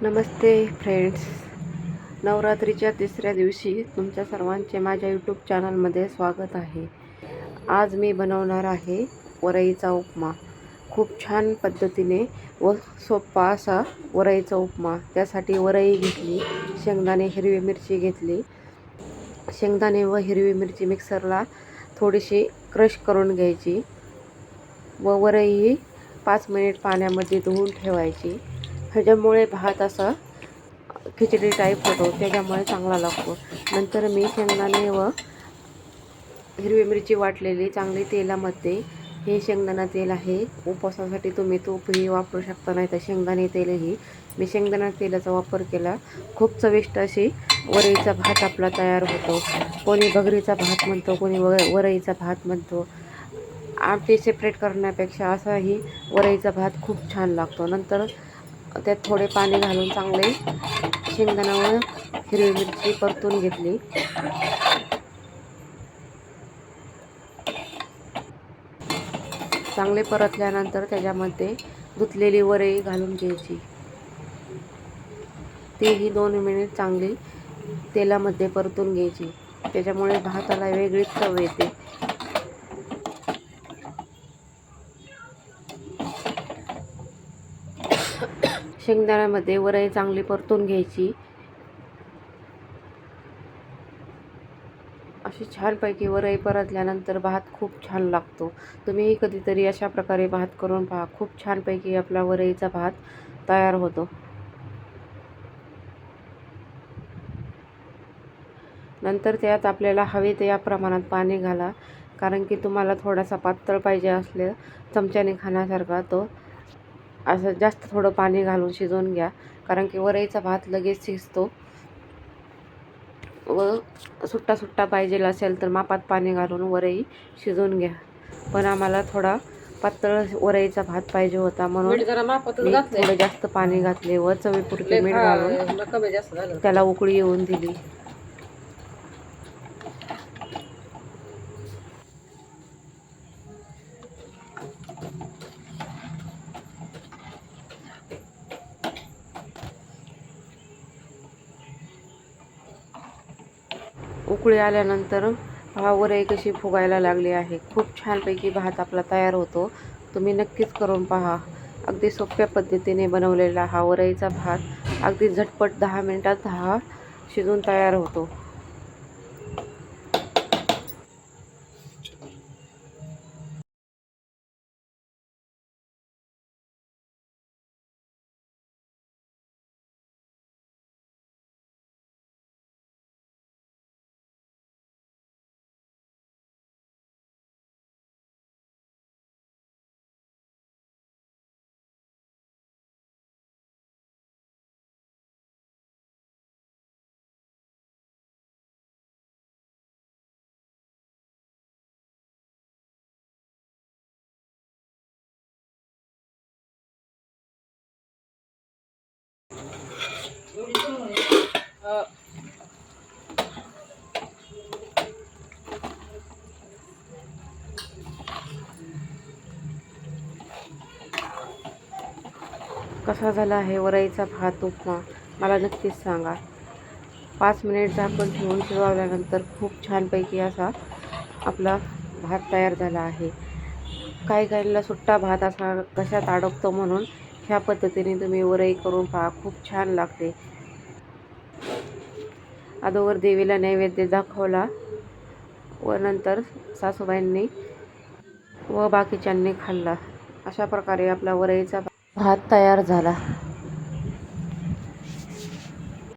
नमस्ते friends. नवरात्रीच्या तिसऱ्या दिवशी तुमच्या सर्वांचे माझ्या यूट्यूब चॅनलमध्ये स्वागत आहे. आज मी बनवणार आहे वरईचा उपमा. खूप छान पद्धतीने व सोपा असा वरईचा उपमा. त्यासाठी वरई घेतली, शेंगदाणे, हिरवी मिरची घेतली. शेंगदाणे व हिरवी मिरची मिक्सरला थोडीशी क्रश करून घ्यायची व वरई 5 मिनिट पाण्यामध्ये धुवून ठेवायची. ह्याच्यामुळे भात असा खिचडी टाईप होतो, त्याच्यामुळे चांगला लागतो. नंतर मी शेंगदाणे व हिरवी मिरची वाटलेली चांगली तेलामध्ये, हे शेंगदाणा तेल आहे. उपवासासाठी तुम्ही तूपही वापरू शकता, नाही तर शेंगदाणे तेलही. मी शेंगदाणा तेलाचा वापर केला. खूप चविष्ट अशी वरईचा भात आपला तयार होतो. कोणी भगरीचा भात म्हणतो, कोणी वरईचा भात म्हणतो. आमटी सेपरेट करण्यापेक्षा असाही वरईचा भात खूप छान लागतो. नंतर त्यात थोडे पाणी घालून चांगले शेंगदाणा व हिरवी मिरची परतून घेतली. चांगले परतल्यानंतर त्याच्यामध्ये धुतलेली वरई घालून घ्यायची. तेही 2 मिनिट चांगली तेलामध्ये परतून घ्यायची. त्याच्यामुळे भाताला वेगळीच चव येते. शेंगदाण्यामध्ये वरई चांगली परतून घ्यायची. अशी छानपैकी वरई परतल्यानंतर भात खूप छान लागतो. तुम्हीही कधीतरी अशा प्रकारे भात करून पहा. खूप छानपैकी आपला वरईचा भात तयार होतो. नंतर त्यात आपल्याला हवे ते या प्रमाणात पाणी घाला. कारण की तुम्हाला थोडासा पातळ पाहिजे असले चमच्याने खाण्यासारखा, तो असं जास्त थोडं पाणी घालून शिजवून घ्या. कारण की वरईचा भात लगेच शिजतो. व सुट्टा सुट्टा पाहिजे असेल तर मापात पाणी घालून वरई शिजवून घ्या. पण आम्हाला थोडा पातळ वरईचा भात पाहिजे होता, म्हणून मी थोडं जास्त पाणी घातले व चवीपुरते मीठ घालून त्याला उकळी येऊन दिली. उकळी आल्यानंतर पहा वरई कशी फुगायला लागली आहे. खूप छानपैकी भात आपला तयार होतो. तुम्ही नक्कीच करून पहा. अगदी सोप्या पद्धतीने बनवलेला हा वरईचा भात अगदी झटपट 10 मिनिटात हा शिजून तयार होतो. कसा झाला आहे वरईचा भात उपमा, मला नक्कीच सांगा. 5 मिनिट झाकण ठेवून शिजवल्यानंतर खूप छानपैकी असा आपला भात तयार झाला आहे. काही काहींना सुट्टा भात असा कशात अडकतो, म्हणून ह्या पद्धतीने तुम्ही वरई करून पहा. खूप छान लागते. अगोदर देवीला नैवेद्य दाखवला व नंतर सासूबाईंनी व बाकीच्यांनी खाल्ला. अशा प्रकारे आपला वरईचा भात तयार झाला.